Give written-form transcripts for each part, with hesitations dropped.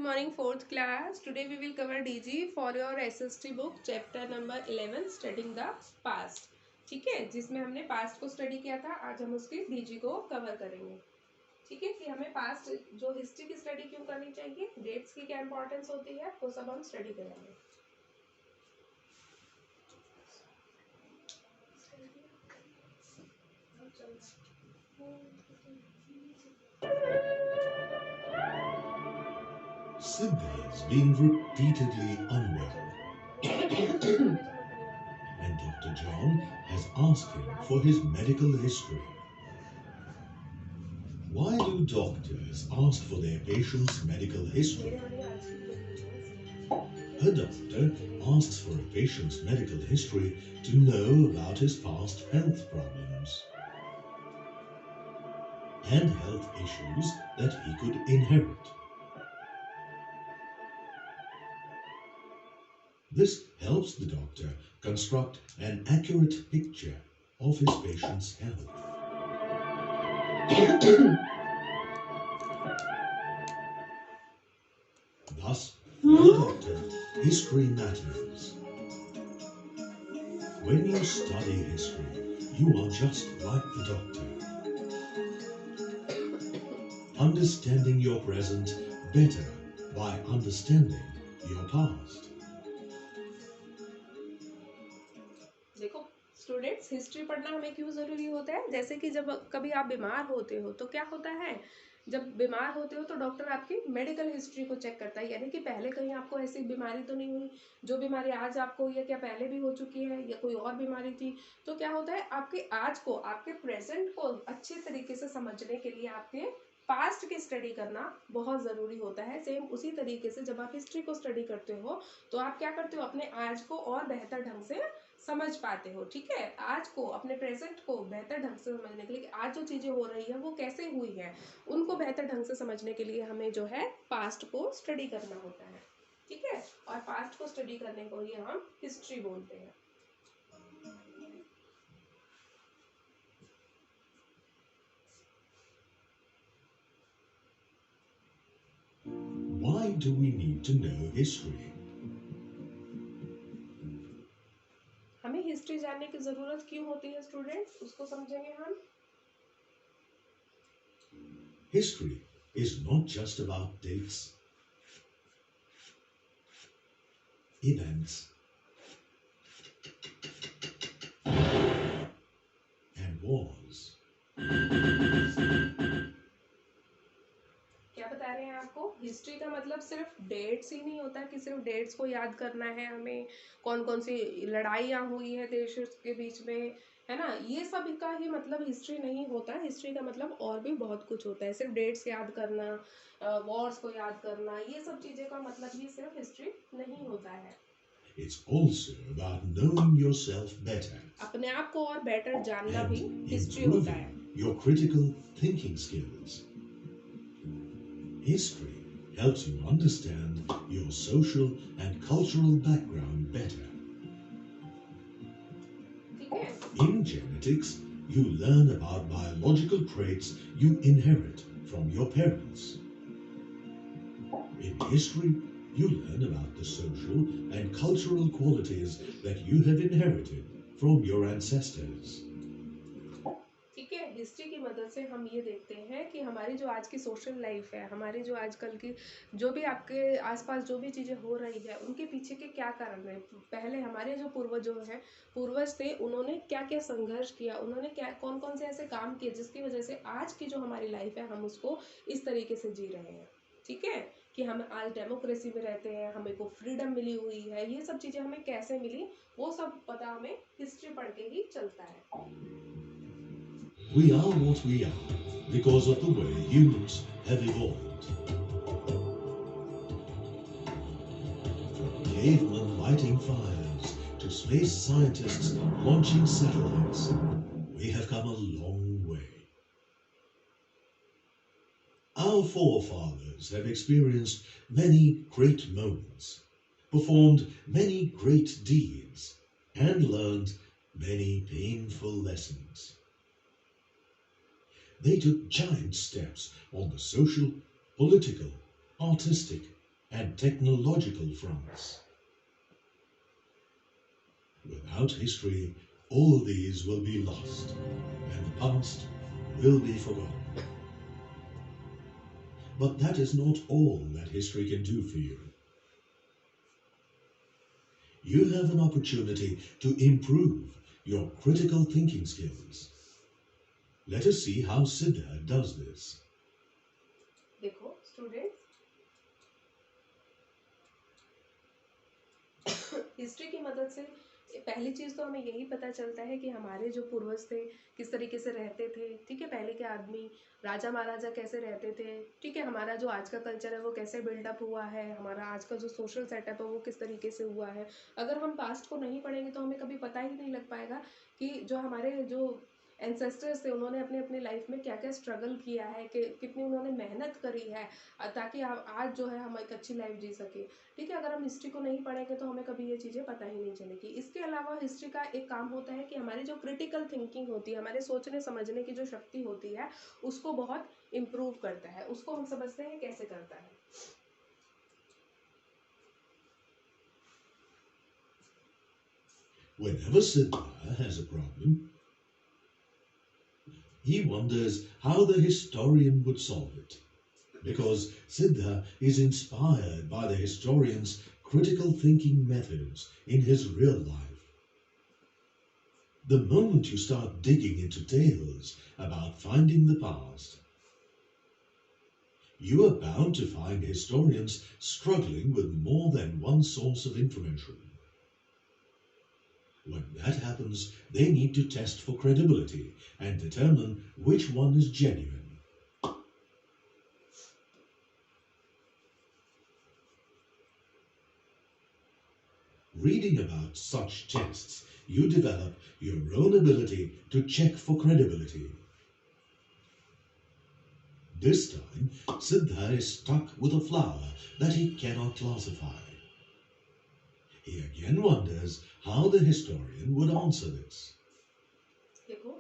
morning, fourth class. Today we will cover DG for your SST book, chapter number 11, studying the past. ठीक है, जिसमें हमने past को study किया था, आज हम उसकी डीजी को कवर करेंगे. ठीक है कि हमें पास्ट जो हिस्ट्री की स्टडी क्यों करनी चाहिए, डेट्स की क्या इंपॉर्टेंस होती है, वो सब हम स्टडी करेंगे. Simba is being repeatedly unwell, and Dr. John has asked him for his medical history. Why do doctors ask for their patients' medical history? A doctor asks for a patient's medical history to know about his past health problems and health issues that he could inherit. This helps the doctor construct an accurate picture of his patient's health. Thus, for the doctor, history matters. When you study history, you are just like the doctor, understanding your present better by understanding your past. देखो students, history पढ़ना हमें क्यों ज़रूरी होता है. जैसे कि जब कभी आप बीमार होते हो तो क्या होता है, जब बीमार होते हो तो डॉक्टर आपकी मेडिकल हिस्ट्री को चेक करता है, यानी कि पहले कहीं आपको ऐसी बीमारी तो नहीं हुई, जो बीमारी आज आपको या क्या पहले भी हो चुकी है या कोई और बीमारी थी. तो क्या होता है, आपके आज को, आपके प्रेजेंट को अच्छे तरीके से समझने के लिए आपके पास्ट की स्टडी करना बहुत ज़रूरी होता है. सेम उसी तरीके से जब आप हिस्ट्री को स्टडी करते हो तो आप क्या करते हो, अपने आज को और बेहतर ढंग से समझ पाते हो. ठीक है, आज को, अपने प्रेजेंट को बेहतर ढंग से समझने के लिए आज जो चीज़ें हो रही है वो कैसे हुई है, उनको बेहतर ढंग से समझने के लिए हमें जो है पास्ट को स्टडी करना होता है. ठीक है, और पास्ट को स्टडी करने को ही हम हिस्ट्री बोलते हैं. Why do we need to know history? हमें हिस्ट्री जानने की ज़रूरत क्यों होती है स्टूडेंट्स, उसको समझेंगे हम. History is not just about dates, events, and wars. क्या बता रहे हैं आपको, हिस्ट्री का मतलब सिर्फ डेट्स ही नहीं होता कि सिर्फ डेट्स को याद करना है हमें, कौन कौन सी लड़ाइयाँ हुई है देशों के बीच में, है ना, ये सब का ही मतलब हिस्ट्री नहीं होता. हिस्ट्री का मतलब और भी बहुत कुछ होता है. सिर्फ डेट्स याद करना, वॉर्स को याद करना, ये सब चीज़ें का मतलब ही सिर्फ हिस्ट्री नहीं होता है. It's also about knowing yourself better अपने आप को और बेटर जानना भी and हिस्ट्री होता है. improving your critical thinking skills. History helps you understand your social and cultural background better. ठीक है, In genetics, you learn about biological traits you inherit from your parents. In history, you learn about the social and cultural qualities that you have inherited from your ancestors. ठीक है, history की मदद से हम ये देखते हैं कि हमारी जो आज की सोशल लाइफ है, हमारी जो आजकल की जो भी आपके आसपास जो भी चीज़ें हो रही है, उनके पीछे के क्या कारण है. पहले हमारे जो पूर्वज थे, उन्होंने क्या क्या संघर्ष किया, उन्होंने क्या कौन कौन से ऐसे काम किए जिसकी वजह से आज की जो हमारी लाइफ है हम उसको इस तरीके से जी रहे हैं. ठीक है, कि हम आज डेमोक्रेसी में रहते हैं, हमें को फ्रीडम मिली हुई है, ये सब चीज़ें हमें कैसे मिली, वो सब पता हमें हिस्ट्री पढ़ के ही चलता है. We are what we are because of the way humans have evolved. From cavemen lighting fires to space scientists launching satellites, we have come a long way. Our forefathers have experienced many great moments, performed many great deeds, and learned many painful lessons. They took giant steps on the social, political, artistic, and technological fronts. Without history, all these will be lost, and the past will be forgotten. But that is not all that history can do for you. You have an opportunity to improve your critical thinking skills. Let us see how Siddha does this. देखो students, history की मदद से पहली चीज़ तो हमें यही पता चलता है कि हमारे जो पूर्वज थे किस तरीके से रहते थे, ठीक है, पहले के आदमी राजा महाराजा कैसे रहते थे, ठीक है, हमारा जो आज का कल्चर है वो कैसे बिल्डअप हुआ है, हमारा आज का जो सोशल सेटअप है वो किस तरीके से हुआ है। अगर हम पास्ट को नहीं पढ़ेंगे तो हमें कभी पता ही नहीं लग पाएगा कि जो हमारे जो एंसेस्टर्स थे उन्होंने अपने अपनी लाइफ में क्या क्या स्ट्रगल किया है, कि कितनी उन्होंने मेहनत करी है ताकि आज जो है हम एक अच्छी लाइफ जी सके। ठीक है, अगर हम हिस्ट्री को नहीं पढ़ेंगे तो हमें कभी ये चीज़ें पता ही नहीं चलेगी। इसके अलावा हिस्ट्री का एक काम होता है कि हमारी जो क्रिटिकल थिंकिंग होती है, हमारे सोचने समझने की जो शक्ति होती है, उसको बहुत इम्प्रूव करता है। उसको हम समझते हैं कैसे करता है। Whenever Siddha has a problem, he wonders how the historian would solve it, because Siddha is inspired by the historian's critical thinking methods in his real life. The moment you start digging into tales about finding the past, you are bound to find historians struggling with more than one source of information. When that happens, they need to test for credibility and determine which one is genuine. Reading about such tests, you develop your own ability to check for credibility. This time, Siddha is stuck with a flower that he cannot classify. He again wonders how the historian would answer this. देखो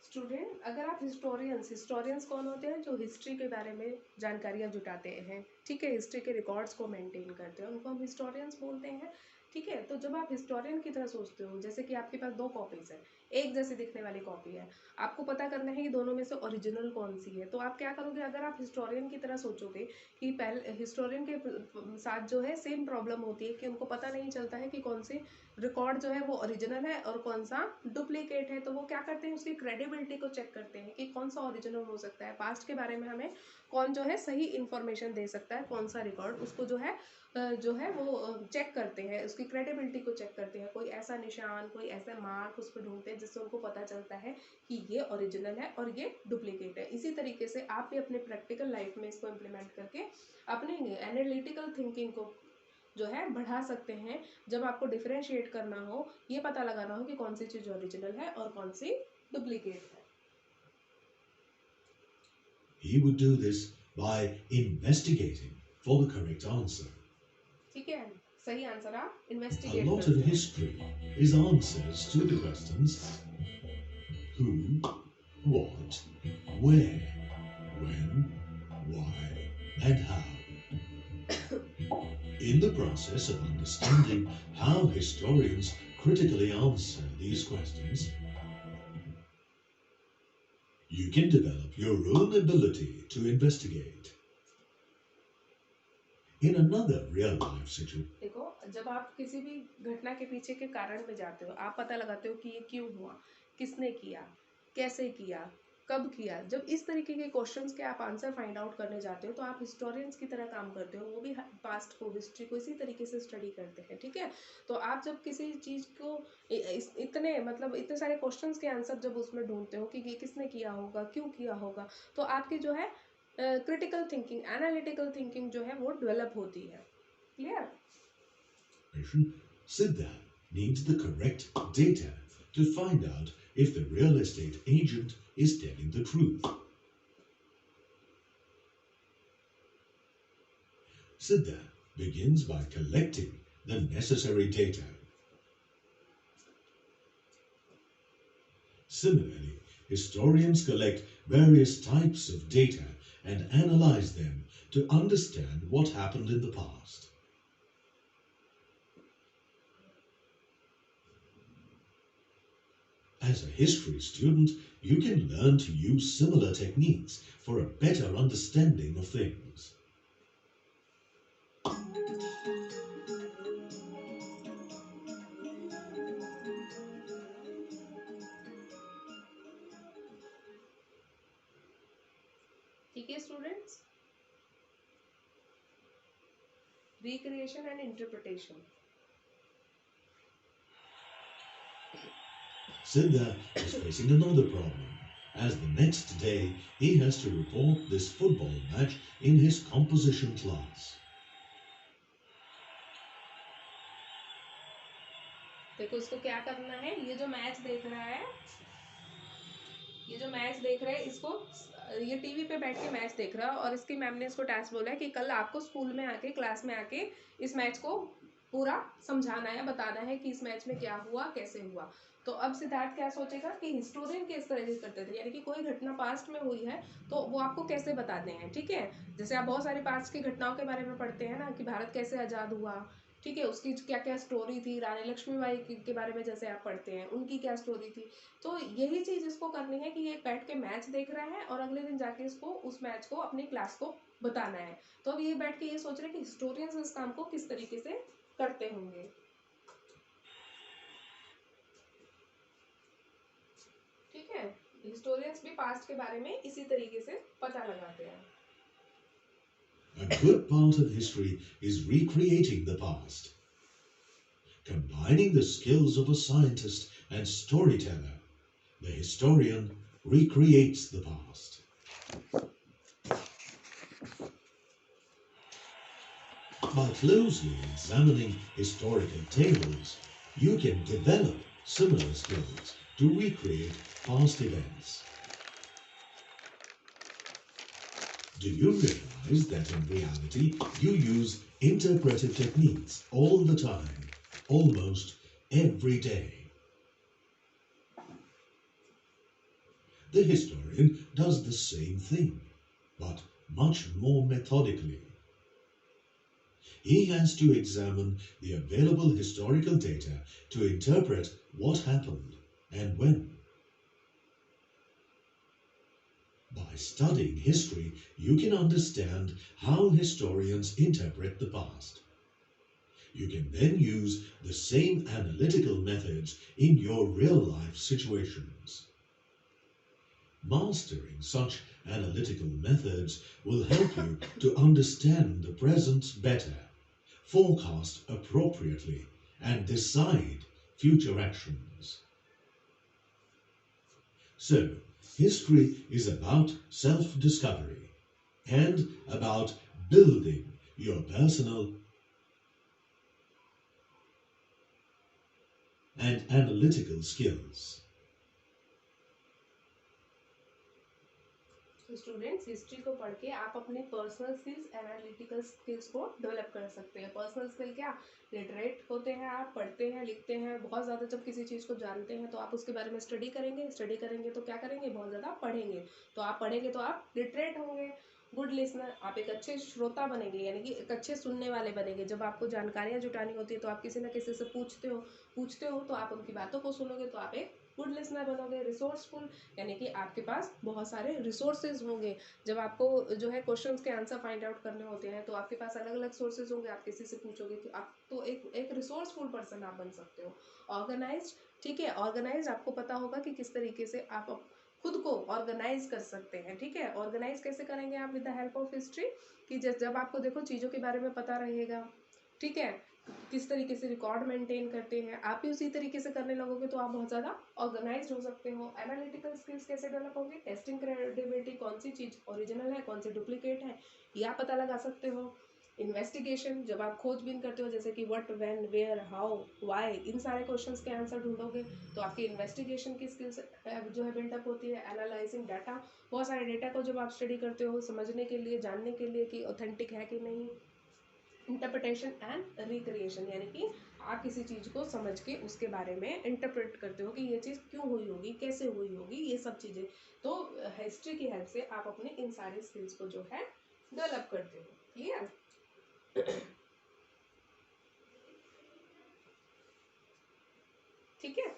student, अगर आप historians कौन होते हैं? जो history के बारे में जानकारियाँ जुटाते हैं, ठीक है, हिस्ट्री के रिकॉर्ड्स को मेंटेन करते हैं, उनको हम हिस्टोरियंस बोलते हैं। ठीक है, तो जब आप हिस्टोरियन की तरह सोचते हो, जैसे कि आपके पास 2 कॉपीज है, एक जैसी दिखने वाली कॉपी है, आपको पता करना है कि दोनों में से ओरिजिनल कौन सी है, तो आप क्या करोगे? अगर आप हिस्टोरियन की तरह सोचोगे कि पहले हिस्टोरियन के साथ जो है सेम प्रॉब्लम होती है कि उनको पता नहीं चलता है कि कौन सी रिकॉर्ड जो है वो ओरिजिनल है और कौन सा डुप्लीकेट है, तो वो क्या करते हैं? उसकी क्रेडिबिलिटी को चेक करते हैं कि कौन सा ओरिजिनल हो सकता है, पास्ट के बारे में हमें कौन जो है सही इन्फॉर्मेशन दे सकता है, कौन सा रिकॉर्ड, उसको जो है वो चेक करते हैं, उसकी क्रेडिबिलिटी को चेक करते हैं। कोई ऐसा निशान, कोई ऐसा मार्क उस पर ढूंढते हैं जिससे उनको पता चलता है कि ये ओरिजिनल है और ये डुप्लीकेट है। इसी तरीके से आप भी अपने प्रैक्टिकल लाइफ में इसको इम्प्लीमेंट करके अपने एनालिटिकल थिंकिंग को जो है बढ़ा सकते हैं। जब आपको डिफरेंशिएट करना हो, ये पता लगाना हो कि कौन सी चीज़ ओरिजिनल है और कौन सी डुप्लीकेट है। He would do this by investigating for the correct answer. ठीक है, सही आंसर आप A इन्वेस्टिगेट lot करते of हैं। history is answers to the questions who, what, where, when, why, and how. In the process of understanding how historians critically answer these questions, you can develop your own ability to investigate. In another real-life situation, देखो, जब आप किसी भी घटना के पीछे के कारण में जाते हो, आप पता लगाते हो कि ये क्यों हुआ, किसने किया, कैसे किया, कब किया। जब इस तरीके के क्वेश्चंस के आप आंसर फाइंड आउट करने जाते हो तो आप हिस्टोरियंस की तरह काम करते हो। वो भी पास्ट को, हिस्ट्री को इसी तरीके से स्टडी करते हैं। ठीक है, तो आप जब किसी चीज़ को इतने सारे क्वेश्चंस के आंसर जब उसमें ढूंढते हो कि ये किसने किया होगा, क्यों किया होगा, तो आपकी जो है क्रिटिकल थिंकिंग, एनालिटिकल थिंकिंग जो है वो डेवलप होती है। Clear? Siddha needs the correct data to find out if the real estate agent is telling the truth. Siddha begins by collecting the necessary data. Similarly, historians collect various types of data and analyze them to understand what happened in the past. As a history student, you can learn to use similar techniques for a better understanding of things. ठीक है students, recreation and interpretation. Siddha is facing another problem, as the next day he has to report this football match in his composition class. देखो इसको क्या करना है, ये जो match देख रहा है, इसको ये टीवी पे बैठ के मैच देख रहा है और इसकी मैम ने इसको टास्क बोला है कि कल आपको स्कूल में आके, क्लास में आके इस मैच को पूरा समझाना है, बताना है कि इस मैच में क्या हुआ, कैसे हुआ. तो अब सिद्धार्थ क्या सोचेगा कि हिस्टोरियन किस तरह से करते थे, यानी कि कोई घटना पास्ट में हुई है तो वो आपको कैसे बताते हैं. ठीक है, जैसे आप बहुत सारी पास्ट की घटनाओं के बारे में पढ़ते हैं ना, कि भारत कैसे आज़ाद हुआ, ठीक है, उसकी क्या क्या स्टोरी थी, रानी लक्ष्मीबाई के बारे में जैसे आप पढ़ते हैं, उनकी क्या स्टोरी थी. तो यही चीज़ इसको करनी है कि ये बैठ के मैच देख रहा है और अगले दिन जाके इसको उस मैच को अपनी क्लास को बताना है. तो अब ये बैठ के ये सोच रहे हैं कि हिस्टोरियंस इस काम को किस तरीके से करते होंगे. ठीक है, हिस्टोरियंस भी पास्ट के बारे में इसी तरीके से पता लगाते हैं. A good part of history is recreating the past. Combining the skills of a scientist and storyteller, the historian recreates the past. By closely examining historical tables, you can develop similar skills to recreate past events. Do you realize that in reality you use interpretive techniques all the time, almost every day? The historian does the same thing, but much more methodically. He has to examine the available historical data to interpret what happened and when. By studying history, you can understand how historians interpret the past. You can then use the same analytical methods in your real-life situations. Mastering such analytical methods will help you to understand the present better, forecast appropriately, and decide future actions. So, history is about self-discovery and about building your personal and analytical skills. तो students, history को पढ़ के आप अपने personal skills, analytical skills को develop कर सकते हैं. पर्सनल स्किल क्या, लिटरेट होते हैं आप, पढ़ते हैं, लिखते हैं बहुत ज़्यादा. जब किसी चीज़ को जानते हैं तो आप उसके बारे में स्टडी करेंगे तो क्या करेंगे, बहुत ज़्यादा पढ़ेंगे. तो आप पढ़ेंगे तो आप लिटरेट होंगे. गुड लिसनर, आप एक अच्छे श्रोता बनेंगे, यानी कि एक अच्छे सुनने वाले बनेंगे. जब आपको जानकारियाँ जुटानी होती है तो आप किसी न किसी से पूछते हो तो आप उनकी बातों को सुनोगे तो आप एक गुड लिसनर बनोगे. रिसोर्सफुल, यानी कि आपके पास बहुत सारे रिसोर्सेज होंगे. जब आपको जो है क्वेश्चंस के आंसर फाइंड आउट करने होते हैं तो आपके पास अलग अलग सोर्सेज होंगे. आप किसी से पूछोगे कि आप तो एक रिसोर्सफुल पर्सन आप बन सकते हो. ऑर्गेनाइज, ठीक है, ऑर्गेनाइज आपको पता होगा कि किस तरीके से आप खुद को ऑर्गेनाइज कर सकते हैं. ठीक है, ऑर्गेनाइज कैसे करेंगे आप, with the help of history. कि जब आपको देखो चीज़ों के बारे में पता रहेगा, ठीक है, किस तरीके से रिकॉर्ड मेंटेन करते हैं, आप भी उसी तरीके से करने लगोगे तो आप बहुत ज़्यादा ऑर्गेनाइज हो सकते हो. एनालिटिकल स्किल्स कैसे डेवलप होंगे, टेस्टिंग क्रेडिबिलिटी, कौन सी चीज़ ओरिजिनल है, कौन सी डुप्लीकेट है, ये आप पता लगा सकते हो. इन्वेस्टिगेशन, जब आप खोजबीन करते हो, जैसे कि what, when, where, how, why, इन सारे क्वेश्चंस के आंसर ढूंढोगे तो आपकी इन्वेस्टिगेशन की स्किल्स जो है बिल्डअप होती है. एनालाइजिंग डाटा, बहुत सारे डेटा को जब आप स्टडी करते हो समझने के लिए, जानने के लिए कि ऑथेंटिक है कि नहीं. इंटरप्रिटेशन एंड रिक्रिएशन, यानी कि आप किसी चीज़ को समझ के उसके बारे में इंटरप्रेट करते हो कि ये चीज़ क्यों हुई होगी, कैसे हुई होगी, ये सब चीज़ें. तो हिस्ट्री की हेल्प से आप अपने इन सारे स्किल्स को जो है डेवलप करते हो। क्लियर? ठीक है।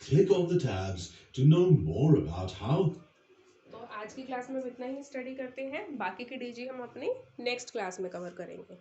Click on the tabs to know more about how तो आज की क्लास में हम इतना ही स्टडी करते हैं, बाकी की डीजी हम अपनी नेक्स्ट क्लास में कवर करेंगे।